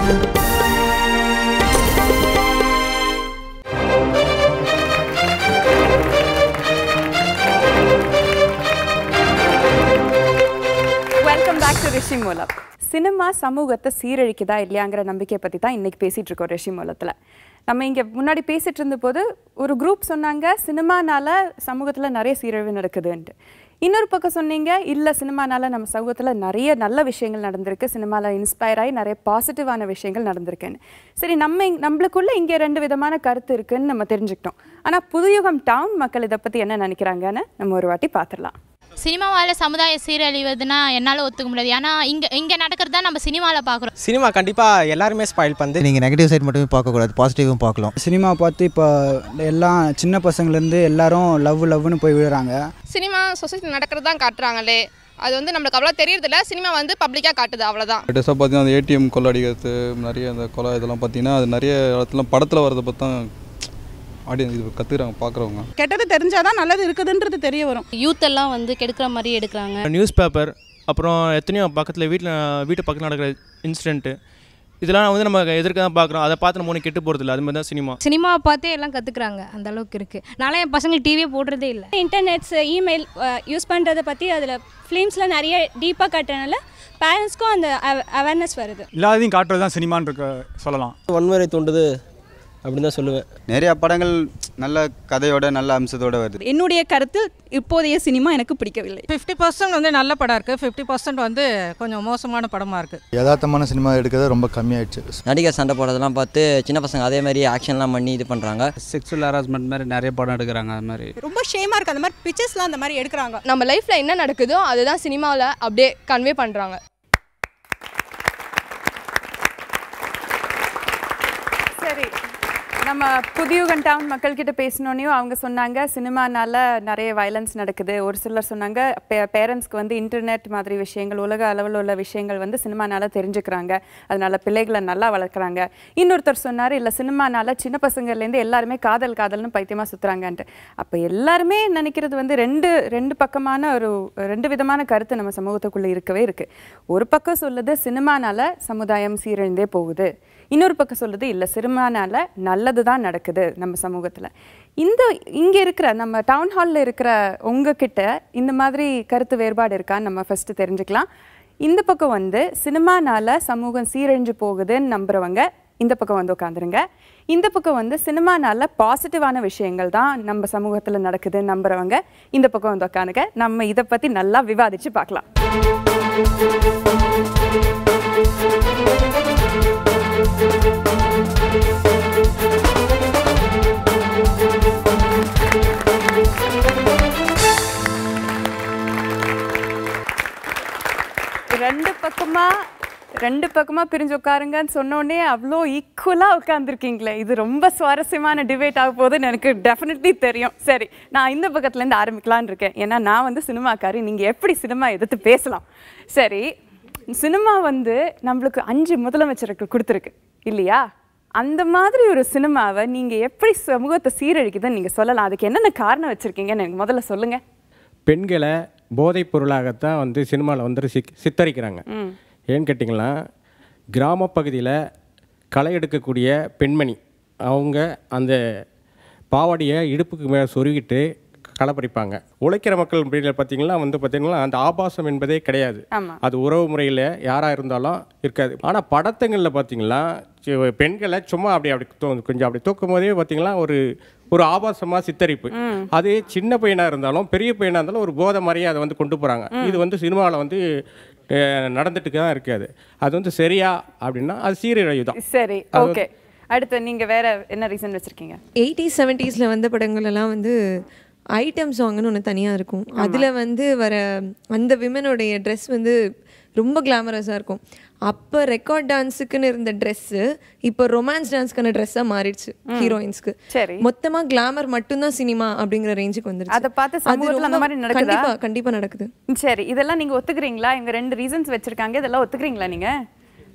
ரிஷி மூலம் சினிமா சமூகத்தை சீரழிக்குதா இல்லையாங்கிற நம்பிக்கையை பற்றி தான் இன்றைக்கி பேசிகிட்டு இருக்கோம் ரிஷி மூலத்தில். நம்ம இங்கே முன்னாடி பேசிகிட்டு இருந்தபோது ஒரு குரூப் சொன்னாங்க சினிமானால சமூகத்தில் நிறைய சீரழிவு நடக்குதுன்ட்டு. இன்னொரு பக்கம் சொன்னீங்க இல்லை சினிமானால நம்ம சமூகத்தில் நிறைய நல்ல விஷயங்கள் நடந்திருக்கு, சினிமாவில் இன்ஸ்பயர் ஆகி நிறைய பாசிட்டிவான விஷயங்கள் நடந்திருக்குன்னு. சரி, நம்மளுக்குள்ள இங்கே 2 விதமான கருத்து இருக்குதுன்னு நம்ம தெரிஞ்சுக்கிட்டோம். ஆனால் புதுயுகம் டவுன் மக்கள் இதை பற்றி என்ன நினைக்கிறாங்கன்னு நம்ம ஒரு வாட்டி பார்த்துடலாம். சினிமாவால் சமுதாய சீரழிவதுன்னா என்னால் ஒத்துக்க முடியாது. ஏன்னா இங்கே நடக்கிறது தான் நம்ம சினிமாவில் பார்க்குறோம். சினிமா கண்டிப்பாக எல்லாருமே ஸ்பாயில் பண்ணுது. நீங்கள் நெகட்டிவ் சைட் மட்டுமே பார்க்கக்கூடாது, பாசிட்டிவும் பார்க்கலாம். சினிமா பார்த்து இப்போ எல்லாம் சின்ன பசங்கள்லேருந்து எல்லாரும் லவ்னு போய் விழுறாங்க. சினிமா சொசைட்டி நடக்கிறது தான் காட்டுறாங்களே, அது வந்து நம்மளுக்கு அவ்வளோ தெரியறதில்ல. சினிமா வந்து பப்ளிக்காக காட்டுது, அவ்வளோதான். லேட்டஸ்ட்டாக பார்த்தீங்கன்னா அந்த ஏடிஎம் கொள்ளடிக்கிறது நிறைய அந்த கொலை இதெல்லாம் பார்த்தீங்கன்னா அது நிறைய இடத்துல படத்தில் வரதை பார்த்தா ஆடியன்ஸ் இது கற்றுக்குறாங்க, பார்க்குறவங்க. கெட்டது தெரிஞ்சாதான் நல்லது இருக்குதுன்றது தெரிய வரும். யூத் எல்லாம் வந்து கெடுக்கிற மாதிரி எடுக்கிறாங்க. நியூஸ் பேப்பர் அப்புறம் எத்தனையோ பக்கத்தில் வீட்டு பக்கத்தில் நடக்கிற இன்சிடென்ட்டு இதெல்லாம் வந்து நம்ம எதிர்க்க தான் பார்க்குறோம். அதை பார்த்து நம்ம ஒன்று கெட்டு போகிறதில்ல. அது மாதிரி தான் சினிமாவை பார்த்தே எல்லாம் கற்றுக்குறாங்க, அந்த அளவுக்கு இருக்குது. நானும் என் பசங்களுக்கு டிவியே போடுறதே இல்லை. இன்டர்நெட்ஸ் இமெயில் யூஸ் பண்ணுறதை பற்றி அதில் ஃபிலிம்ஸில் நிறைய டீப்பாக காட்டுறதுனால பேரண்ட்ஸ்க்கும் அந்த அவேர்னஸ் வருது. எல்லாத்தையும் காட்டுறது தான் சினிமான்னு சொல்லலாம். வன்முறை தூண்டுது அப்படின்னு தான் சொல்லுவேன். நிறைய படங்கள் நல்ல கதையோட நல்ல அம்சத்தோடு வருது. என்னுடைய கருத்தில் இப்போதைய சினிமா எனக்கு பிடிக்கவில்லை. 50% வந்து நல்ல படம் இருக்குது, 50% வந்து கொஞ்சம் மோசமான படமாக இருக்குது. யதார்த்தமான சினிமா எடுக்கிறது ரொம்ப கம்மியாயிடுச்சு. நடிகர் சண்டை போடுறதெல்லாம் பார்த்து சின்ன பசங்க அதே மாதிரி ஆக்ஷன்லாம் பண்ணி இது பண்ணுறாங்க. செக்ஸுவல் ஹராஸ்மெண்ட் மாதிரி நிறைய படம் எடுக்கிறாங்க. அது மாதிரி ரொம்ப ஷேமாக இருக்குது. அந்த மாதிரி பிக்சர்ஸ்லாம் அந்த மாதிரி எடுக்கிறாங்க. நம்ம லைஃப்பில் என்ன நடக்குதோ அதுதான் சினிமாவில் அப்படியே கன்வே பண்ணுறாங்க. சரி, நம்ம புதுயுகம் டவுன் மக்கள்கிட்ட பேசினோன்னையும் அவங்க சொன்னாங்க சினிமானால நிறைய வயலன்ஸ் நடக்குது. ஒரு சிலர் சொன்னாங்க பேரண்ட்ஸ்க்கு வந்து இன்டர்நெட் மாதிரி விஷயங்கள், உலக அளவில் உள்ள விஷயங்கள் வந்து சினிமானால தெரிஞ்சுக்கிறாங்க, அதனால பிள்ளைகளை நல்லா வளர்க்குறாங்க. இன்னொருத்தர் சொன்னார் இல்லை சினிமானால சின்ன பசங்கள்லேருந்து எல்லாருமே காதல்னு பைத்தியமாக சுற்றுறாங்கன்ட்டு. அப்போ எல்லாருமே நினைக்கிறது வந்து ரெண்டு பக்கமான ஒரு 2 விதமான கருத்து நம்ம சமூகத்துக்குள்ளே இருக்கவே இருக்குது. ஒரு பக்கம் சொல்லுது சினிமானால சமுதாயம் சீரழிந்தே போகுது, இன்னொரு பக்கம் சொல்லுது இல்லை சினிமானால நல்லது தான் நடக்குது நம்ம சமூகத்தில். இங்கே இருக்கிற நம்ம டவுன் ஹாலில் இருக்கிற உங்ககிட்ட இந்த மாதிரி கருத்து வேறுபாடு இருக்கான்னு நம்ம ஃபஸ்ட்டு தெரிஞ்சுக்கலாம். இந்த பக்கம் வந்து சினிமானால சமூகம் சீரழிஞ்சு போகுதுன்னு நம்புறவங்க இந்த பக்கம் வந்து உட்காந்துருங்க. இந்த பக்கம் வந்து சினிமானால பாசிட்டிவான விஷயங்கள் தான் நம்ம சமூகத்தில் நடக்குதுன்னு நம்புறவங்க இந்த பக்கம் வந்து உட்காந்துங்க. நம்ம இதை பற்றி நல்லா விவாதித்து பார்க்கலாம். ரெண்டு பக்கமா பிரிஞ்சு உட்காருங்கன்னு சொன்னோடனே அவ்வளோ ஈக்குவலாக உட்காந்துருக்கீங்களே, இது ரொம்ப சுவாரஸ்யமான டிபேட் ஆக போகுதுன்னு எனக்கு டெஃபினெட்லி தெரியும். சரி, நான் இந்த பக்கத்துலேருந்து ஆரம்பிக்கலான்னு இருக்கேன். ஏன்னா நான் வந்து சினிமாக்காரி, நீங்கள் எப்படி சினிமா எதிர்த்து பேசலாம். சரி, சினிமா வந்து நம்மளுக்கு 5 முதலமைச்சருக்கு கொடுத்துருக்கு இல்லையா? அந்த மாதிரி ஒரு சினிமாவை நீங்கள் எப்படி சமூகத்தை சீரழிக்குதுன்னு நீங்கள் சொல்லலாம். அதுக்கு என்னென்ன காரணம் வச்சுருக்கீங்கன்னு எனக்கு முதல்ல சொல்லுங்கள். பெண்களை போதைப் பொருளாகத்தான் வந்து சினிமாவில் வந்து சித்தரிக்கிறாங்க. ஏன்னு கேட்டிங்கன்னா, கிராமப்பகுதியில் களை எடுக்கக்கூடிய பெண்மணி அவங்க அந்த பாவாடியை இடுப்புக்கு மேலே சொருகிட்டு களை பறிப்பாங்க. உழைக்கிற மக்கள் முறையில் பார்த்திங்கன்னா அந்த ஆபாசம் என்பதே கிடையாது. அது உறவு முறையில் யாராக இருந்தாலும் இருக்காது. ஆனால் படத்தங்களில் பார்த்திங்கன்னா பெண்களை சும்மா கொஞ்சம் அப்படி தூக்கும் போதே பார்த்திங்கன்னா ஒரு ஆபாசமாக சித்தரிப்பு. அது சின்ன பையனாக இருந்தாலும் பெரிய பையனாக இருந்தாலும் ஒரு போதை மாதிரியே அதை வந்து கொண்டு போகிறாங்க. இது வந்து சினிமாவில் வந்து நடந்துட்டு தான் இருக்காது. அது வந்து சரியா அப்படின்னா அது சீரழிவு தான். சரி, ஓகே. அடுத்து நீங்கள் வேற என்ன ரீசன் வச்சுருக்கீங்க? 80s 70s வந்த படங்கள் எல்லாம் வந்து ஐட்டம் சாங்னு ஒன்று தனியாக இருக்கும். அதில் வந்து வர அந்த விமனுடைய ட்ரெஸ் வந்து ரொம்ப கிளாமரஸாக இருக்கும். அப்போ ரெக்கார்ட் டான்ஸுக்குன்னு இருந்த ட்ரெஸ்ஸு இப்போ ரொமான்ஸ் டான்ஸ்க்கான ட்ரெஸ்ஸாக மாறிடுச்சு ஹீரோயின்ஸ்க்கு. மொத்தமாக கிளாமர் மட்டும்தான் சினிமா அப்படிங்கிற ரேஞ்சுக்கு வந்துருச்சு. அதை பார்த்து சமூகத்தில் அந்த மாதிரி நடக்குதா? கண்டிப்பாக நடக்குது. சரி, இதெல்லாம் நீங்கள் ஒத்துக்கிறீங்களா? இவங்க 2 ரீசன்ஸ் வச்சுருக்காங்க, இதெல்லாம் ஒத்துக்கிறீங்களா நீங்கள்?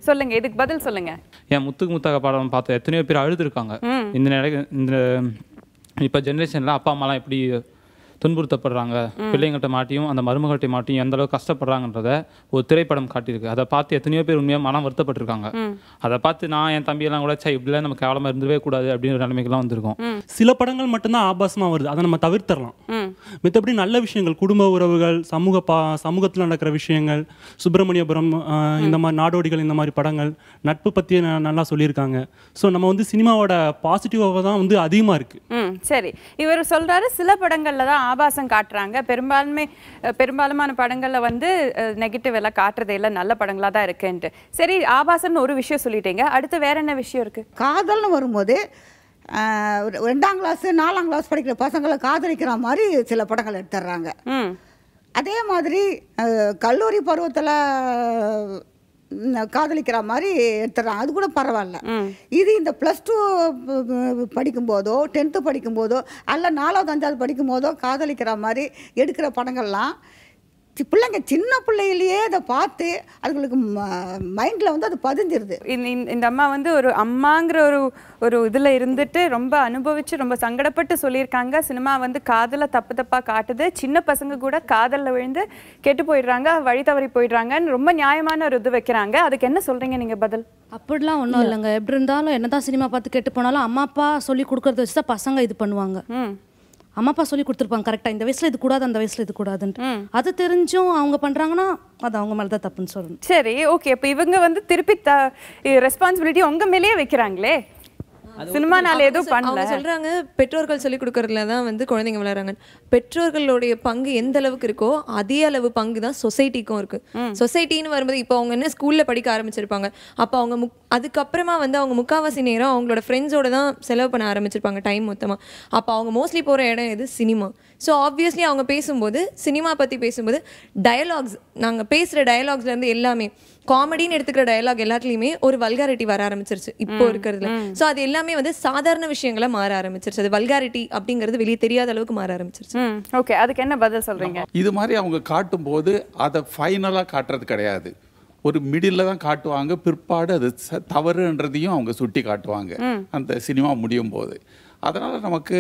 சொல்லுங்க, இதுக்கு பதில் சொல்லுங்க. ஏன் முத்தாக படம் பார்த்து எத்தனையோ பேர் அழுதுருக்காங்க. இந்த இப்போ ஜென்ரேஷனில் அப்பா அம்மாலாம் எப்படி துன்புறுத்தப்படுறாங்க, பிள்ளைங்கள்ட்ட மாட்டியும் அந்த மருமகள்கிட்ட மாட்டியும் எந்த அளவுக்கு கஷ்டப்படுறாங்கன்றத ஒரு திரைப்படம் காட்டியிருக்கு. அதை பார்த்து எத்தனையோ பேர் உண்மையாக மனம் வருத்தப்பட்டிருக்காங்க. அதை பார்த்து நான் என் தம்பியெல்லாம் கூட இப்படிலாம் நம்ம கேவலமாக இருந்துவே கூடாது அப்படின்ற நிலைமைக்கெல்லாம் வந்திருக்கோம். சில படங்கள் மட்டும்தான் ஆபாசமாக வருது, அதை நம்ம தவிர்த்தரலாம். மற்றபடி நல்ல விஷயங்கள், குடும்ப உறவுகள், சமூகத்தில் நடக்கிற விஷயங்கள், சுப்பிரமணியபுரம் இந்த மாதிரி நாடோடிகள், இந்த மாதிரி படங்கள், நட்பு பற்றி நல்லா சொல்லியிருக்காங்க. ஸோ நம்ம வந்து சினிமாவோட பாசிட்டிவாக தான் வந்து அதிகமாக இருக்குது. சரி, இவர் சொல்கிறாரு சில படங்களில் தான் ஆபாசம் காட்டுறாங்க, பெரும்பாலுமான படங்களில் வந்து நெகட்டிவ் எல்லாம் காட்டுறதே இல்லை, நல்ல படங்களாக தான் இருக்குன்ட்டு. சரி, ஆபாசம்னு ஒரு விஷயம் சொல்லிட்டீங்க, அடுத்து வேற என்ன விஷயம் இருக்குது? காதல்னு வரும்போது 2ஆம் கிளாஸ் 4ஆம் கிளாஸ் படிக்கிற பசங்களை காதலிக்கிற மாதிரி சில படங்கள் எடுத்துடுறாங்க. அதே மாதிரி கல்லூரி பருவத்தில் காதலிக்கிற மாதிரி எடுத்துடுறாங்க, அது கூட பரவாயில்ல. இது இந்த +2 படிக்கும்போதோ 10th படிக்கும்போதோ அல்ல 4வது 5வது படிக்கும்போதோ காதலிக்கிற மாதிரி எடுக்கிற படங்கள்லாம் பிள்ளைங்க சின்ன பிள்ளையிலேயே அதை பார்த்து அதுங்களுக்கு மைண்டில் வந்து அது பதிஞ்சிருது. இந்த அம்மா வந்து ஒரு அம்மாங்கிற ஒரு இதில் இருந்துட்டு ரொம்ப அனுபவித்து ரொம்ப சங்கடப்பட்டு சொல்லியிருக்காங்க. சினிமா வந்து காதலை தப்பாக காட்டுது, சின்ன பசங்க கூட காதலில் விழுந்து கெட்டு போயிடுறாங்க, வழி தவறி போயிடுறாங்கன்னு ரொம்ப நியாயமான ஒரு இது வைக்கிறாங்க. அதுக்கு என்ன சொல்கிறீங்க நீங்கள் பதில்? அப்படிலாம் ஒன்றும் இல்லைங்க. எப்படி இருந்தாலும் என்ன தான் சினிமா பார்த்து கெட்டு போனாலும் அம்மா அப்பா சொல்லி கொடுக்குறத வச்சு தான் பசங்க இது பண்ணுவாங்க. அம்மா அப்பா சொல்லி கொடுத்துருப்பாங்க கரெக்டாக, இந்த வயசில் இது கூடாது, அந்த வயசில் இது கூடாதுன்ட்டு. அது தெரிஞ்சும் அவங்க பண்ணுறாங்கன்னா அது அவங்க மேலே தான் தப்புன்னு சொல்லணும். சரி, ஓகே. இப்போ இவங்க வந்து திருப்பி ரெஸ்பான்சிபிலிட்டி உங்கள் மேலேயே வைக்கிறாங்களே, சினிமானால எதுவும் பண்ணல. சொல்றாங்க பெற்றோர்கள் சொல்லி கொடுக்கறதுல தான் வந்து குழந்தைங்க வளர்றாங்க. பெற்றோர்களுடைய பங்கு எந்த அளவுக்கு இருக்கோ அதே அளவு பங்கு தான் சொசைட்டிக்கும் இருக்கு. சொசைட்டின்னு வரும்போது இப்போ அவங்க என்ன ஸ்கூல்ல படிக்க ஆரம்பிச்சிருப்பாங்க, அப்போ அவங்க அதுக்கப்புறமா வந்து அவங்க முக்காவாசி நேரம் அவங்களோட ஃப்ரெண்ட்ஸோட தான் செலவு பண்ண ஆரம்பிச்சிருப்பாங்க டைம் மொத்தமாக. அப்போ அவங்க மோஸ்ட்லி போகிற இடம் எது? சினிமா. ஸோ ஆப்வியஸ்லி அவங்க பேசும்போது, சினிமா பற்றி பேசும்போது டயலாக்ஸ், நாங்கள் பேசுகிற டயலாக்ஸ்லேருந்து எல்லாமே காமெடின்னு எடுத்துக்கிற டயலாக் எல்லாத்துலேயுமே ஒரு வல்காரிட்டி வர ஆரம்பிச்சிருச்சு இப்போ இருக்கிறதுல. ஸோ அது எல்லாமே வந்து சாதாரண விஷயங்களை மாற ஆரம்பிச்சிருச்சு. அது வல்காரிட்டி அப்படிங்கிறது வெளியே தெரியாத அளவுக்கு மாற ஆரம்பிச்சிருச்சு. ஓகே, அதுக்கு என்ன பதில் சொல்கிறீங்க? இது மாதிரி அவங்க காட்டும் போது அதை ஃபைனலாக காட்டுறது கிடையாது, ஒரு மிடில் தான் காட்டுவாங்க. பிற்பாடு அது தவறுன்றதையும் அவங்க சுட்டி காட்டுவாங்க அந்த சினிமா முடியும் போது. அதனால் நமக்கு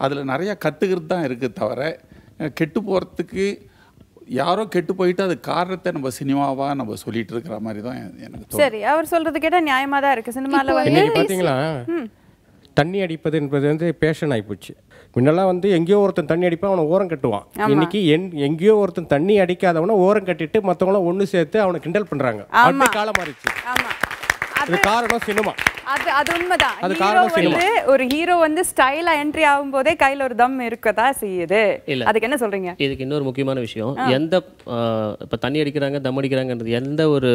அதில் நிறையா கற்றுக்கிறது தான் இருக்குது தவிர கெட்டு போகிறதுக்கு யாரோ கெட்டு போயிட்டு அது காரணத்தை நம்ம சினிமாவாக நம்ம சொல்லிட்டு இருக்கிற மாதிரி தான் எனக்கு தோணுது. சரி, அவர் சொல்கிறது கேட்டால் நியாயமாக தான் இருக்குது. சினிமாவில் இன்னைக்கு பார்த்தீங்களா தண்ணி அடிப்பது என்பது வந்து பேஷன் ஆகிப்போச்சு. முன்னெல்லாம் வந்து எங்கேயோ ஒருத்தன் தண்ணி அடிப்பான், அவனை ஓரம் கட்டுவான். இன்னைக்கு எங்கேயோ ஒருத்தன் தண்ணி அடிக்காதவனை ஓரம் கட்டிட்டு மற்றவங்கள ஒன்று சேர்த்து அவனை கிண்டல் பண்ணுறாங்க. அப்படி காலம் மாறிச்சு. அது காரணம் சினிமா. அது உண்மைதான். ஹீரோ வந்து ஒரு ஹீரோ வந்து ஸ்டைலா என்ட்ரி ஆகும் போதே கையில ஒரு தம் இருக்கதா செய்யுது. அதுக்கு என்ன சொல்றீங்க? இதுக்கு இன்னொரு முக்கியமான விஷயம், எந்த இப்போ தண்ணி அடிக்கிறாங்க தம் அடிக்கிறாங்கன்றது எந்த ஒரு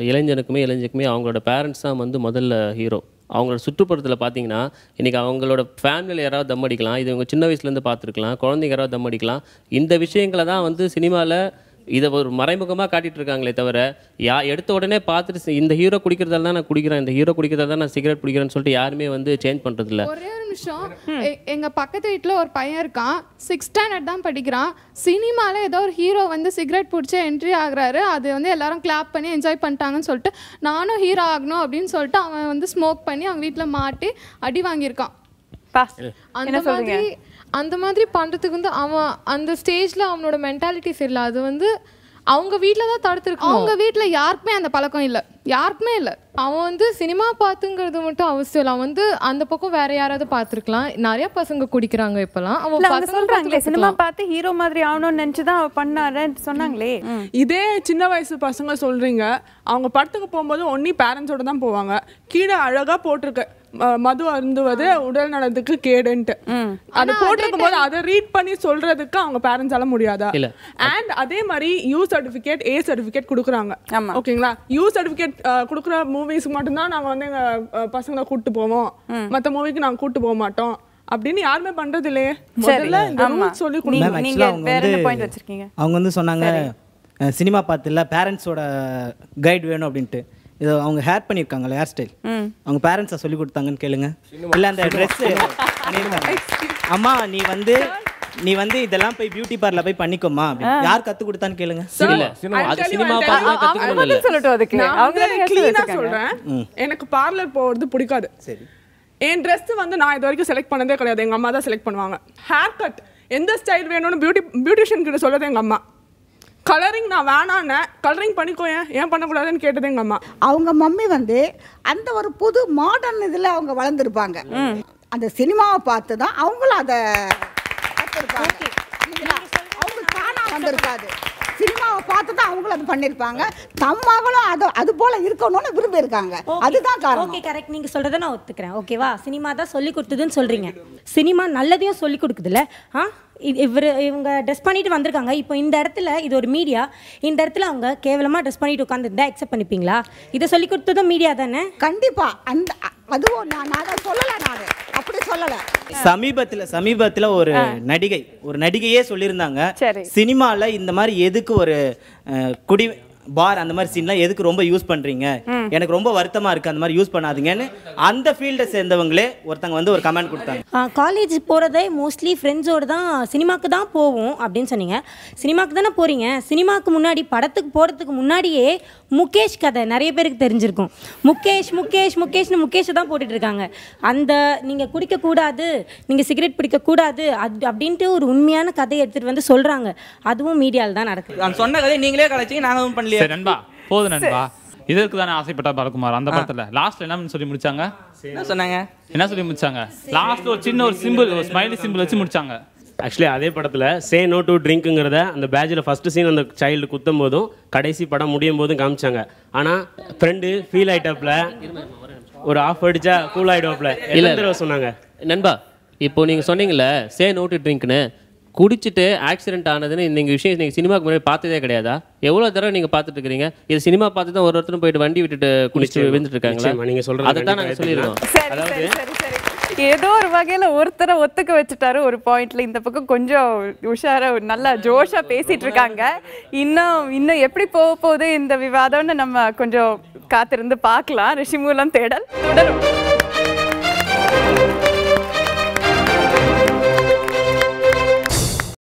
இளைஞனுக்குமே அவங்களோட பேரண்ட்ஸ் தான் வந்து முதல்ல ஹீரோ. அவங்களோட சுற்றுப்புறத்தில் பார்த்தீங்கன்னா இன்றைக்கி அவங்களோட ஃபேமிலியில் யாராவது தம் அடிக்கலாம், இது இவங்க சின்ன வயசுலேருந்து பார்த்துருக்கலாம், குழந்தைங்க யாராவது தம் அடிக்கலாம். இந்த விஷயங்களை தான் வந்து சினிமாவில் இதை ஒரு மறைமுகமாக காட்டிகிட்டு இருக்காங்களே தவிர எடுத்த உடனே பார்த்துட்டு இந்த ஹீரோ குடிக்கிறதால தான் நான் குடிக்கிறேன், இந்த ஹீரோ குடிக்கிறதால தான் நான் சிகரெட் குடிக்கிறேன்னு சொல்லிட்டு யாருமே வந்து சேஞ்ச் பண்ணுறதில்ல. ஒரே ஒரு நிமிஷம், எங்கள் பக்கத்து வீட்டில் ஒரு பையன் இருக்கான், 6th ஸ்டாண்டர்ட் தான் படிக்கிறான். சினிமாவில் ஏதோ ஒரு ஹீரோ வந்து சிகரெட் பிடிச்சி என்ட்ரி ஆகுறாரு, அது வந்து எல்லாரும் கிளாப் பண்ணி என்ஜாய் பண்ணிட்டாங்கன்னு சொல்லிட்டு நானும் ஹீரோ ஆகணும் அப்படின்னு சொல்லிட்டு அவன் வந்து ஸ்மோக் பண்ணி அவங்க வீட்டில் மாட்டி அடி வாங்கியிருக்கான். அந்த மாதிரி பண்ணுறதுக்கு வந்து அவன் அந்த ஸ்டேஜில் அவனோட மென்டாலிட்டி சரியில்லை. அது வந்து அவங்க வீட்டில் தான் தடுத்துருக்கு. அவங்க வீட்டில் யாருக்குமே அந்த பழக்கம் இல்லை, யாருக்குமே இல்லை. அவன் வந்து சினிமா பார்த்துங்கிறது மட்டும் அவசியம் இல்லை, அவன் வந்து அந்த பக்கம் வேற யாராவது பார்த்துருக்கலாம். நிறைய பசங்க குடிக்கிறாங்க இப்போலாம். அவங்க சொல்றாங்களே சினிமா பார்த்து ஹீரோ மாதிரி ஆகணும்னு நினச்சி தான் அவன் பண்ணாருன்னு சொன்னாங்களே. இதே சின்ன வயசு பசங்க சொல்றீங்க, அவங்க படத்துக்கு போகும்போது ஒன்னி பேரண்ட்ஸோட தான் போவாங்க. கீழே அழகா போட்டிருக்கு மது அருந்துவது உடல் நலத்துக்கு கேடுன்ட்டு. அது போட்டிருக்கும் போது அதை ரீட் பண்ணி சொல்றதுக்கு அவங்க பேரண்ட்ஸால முடியாதா? அண்ட் அதே மாதிரி யூ சர்டிஃபிகேட் A சர்டிஃபிகேட் கொடுக்குறாங்க. ஓகேங்களா, யூ சர்டிஃபிகேட் கொடுக்குற மூவிஸ்க்கு மட்டும்தான் நாங்கள் வந்து எங்கள் பசங்களை கூப்பிட்டு போவோம், மற்ற மூவிக்கு நாங்கள் கூப்பிட்டு போக மாட்டோம் அப்படின்னு யாருமே பண்றது இல்லையே. முதல்ல இந்த ரூல்ஸ் சொல்லி கொடுங்க. அவங்க வந்து சொன்னாங்க சினிமா பார்த்துல பேரண்ட்ஸோட கைட் வேணும் அப்படின்ட்டு. இது அவங்க ஹேர் பண்ணியிருக்காங்களே ஹேர் ஸ்டைல், அவங்க பேரண்ட்ஸை சொல்லி கொடுத்தாங்கன்னு கேளுங்க. இல்லை அந்த ட்ரெஸ்ஸு அம்மா நீ வந்து இதெல்லாம் போய் பியூட்டி பார்லர் போய் பண்ணிக்கோமா அப்படின்னு யார் கற்றுக் கொடுத்தான்னு கேளுங்க. எனக்கு பார்லர் போகிறது பிடிக்காது. சரி, என் ட்ரெஸ் வந்து நான் இது வரைக்கும் செலக்ட் பண்ணதே கிடையாது, எங்கள் அம்மா தான் செலக்ட் பண்ணுவாங்க. ஹேர் கட் எந்த ஸ்டைல் வேணும்னு பியூட்டிஷியன் கிட்ட சொல்லது எங்கள் அம்மா. கலரிங் நான் வேணான்னு கலரிங் பண்ணிக்கோ ஏன் பண்ணக்கூடாதுன்னு கேட்டது எங்கள் அம்மா. அவங்க மம்மி வந்து அந்த ஒரு புது மாடர்ன் இதில் அவங்க வளர்ந்துருப்பாங்க. அந்த சினிமாவை பார்த்து தான் அவங்களும் அதை பார்த்துருப்பாங்க. அவங்க தானா வந்திருக்காது, சினிமாவை பார்த்து தான் அவங்களும் அது பண்ணியிருப்பாங்க. தம்மாங்களும் அது போல இருக்கணும்னு விரும்பியிருக்காங்க. அதுதான் காரணம். Okay, correct. நீங்கள் சொல்கிறத நான் ஒத்துக்கிறேன். ஓகேவா? சினிமா தான் சொல்லி கொடுத்ததுன்னு சொல்கிறீங்க. சினிமா நல்லதையும் சொல்லி கொடுக்குதுல்ல. இவங்க ட்ரெஸ் பண்ணிட்டு வந்திருக்காங்க. இப்போ இந்த இடத்துல இது ஒரு மீடியா, இந்த இடத்துல அவங்க கேவலமாக ட்ரெஸ் பண்ணிட்டு உட்காந்துருந்தா அக்செப்ட் பண்ணிப்பீங்களா? இதை சொல்லி கொடுத்ததும் மீடியா தானே? கண்டிப்பாக. அதுவும் நான் அதை சொல்லலை, நான் அப்படி சொல்லலை. சமீபத்தில் ஒரு நடிகையே சொல்லியிருந்தாங்க, சினிமாவில் இந்த மாதிரி எதுக்கு ஒரு குடி பார் அந்த மாதிரி சீன்லாம் எதுக்கு ரொம்ப யூஸ் பண்ணுறீங்க, எனக்கு ரொம்ப வருத்தமாக இருக்குது, அந்த மாதிரி யூஸ் பண்ணாதீங்கன்னு அந்த ஃபீல்டை சேர்ந்தவங்களே ஒருத்தங்க வந்து ஒரு கமெண்ட் கொடுத்தாங்க. காலேஜ் போகிறதே மோஸ்ட்லி ஃப்ரெண்ட்ஸோடு தான் சினிமாவுக்கு தான் போவோம் அப்படின்னு சொன்னீங்க. சினிமாவுக்கு தானே போகிறீங்க. சினிமாவுக்கு முன்னாடி படத்துக்கு போகிறதுக்கு முன்னாடியே முகேஷ் கதை நிறைய பேருக்கு தெரிஞ்சிருக்கும். முகேஷ்னு முகேஷை தான் போட்டுட்ருக்காங்க. அந்த நீங்கள் குடிக்கக்கூடாது, நீங்கள் சிகரெட் பிடிக்கக்கூடாது அப்படின்ட்டு ஒரு உண்மையான கதையை எடுத்துகிட்டு வந்து சொல்கிறாங்க. அதுவும் மீடியாவில் தான் நடக்குது. நான் சொன்ன கதையை நீங்களே கலைச்சிங்க, நாங்கள் பண்ணல. சரி நண்பா, போதும் நண்பா. இதற்கு தானே ஆசைப்பட்ட பாலகுமார் அந்த படத்துல லாஸ்ட்ல என்ன சொல்லி முடிச்சாங்க? என்ன சொல்லி முடிச்சாங்க? லாஸ்ட்ல ஒரு சின்ன ஒரு சிம்பிள், ஒரு ஸ்மைலி சிம்பிள் வச்சு முடிச்சாங்க. ஆக்சுவலி அதே படத்தில் சே நோ டு ட்ரிங்க்குங்கிறத அந்த பேட்சில் ஃபஸ்ட்டு சீன் அந்த சைல்டு குத்தும் போதும் கடைசி படம் முடியும் போதும் காமிச்சாங்க. ஆனால் ஃப்ரெண்டு ஃபீல் ஆகிட்டாப்புல, ஒரு ஆஃப் அடிச்சா கூல் ஆகிடுவாப்புல. இல்லை சொன்னாங்க நண்பா, இப்போ நீங்கள் சொன்னீங்கல்ல சே நோ டு ட்ரிங்க்னு, குடிச்சிட்டு ஆக்சிடென்ட் ஆனதுன்னு இந்த விஷயம் நீங்கள் சினிமாவுக்கு முன்னாடி பார்த்ததே கிடையாதா? எவ்வளோ தடவை நீங்கள் பார்த்துட்டு இருக்கிறீங்க? இது சினிமா பார்த்து தான் ஒருத்தரும் போயிட்டு வண்டி விட்டுட்டு குடிச்சு விழுந்துட்டு இருக்காங்களா? நீங்கள் சொல்கிறது அதை தான் நாங்கள் சொல்லிடுவோம். அதாவது ஏதோ ஒரு வகையில் ஒருத்தரை ஒத்துக்க வச்சுட்டாரு ஒரு பாயிண்ட்ல. இந்த பக்கம் கொஞ்சம் உஷாரா நல்லா ஜோஷா பேசிட்டு இருக்காங்க. இன்னும் எப்படி போக போகுது இந்த விவாதம்னு நம்ம கொஞ்சம் காத்திருந்து பார்க்கலாம். ரிஷி மூலம் தேடல் தொடரும்.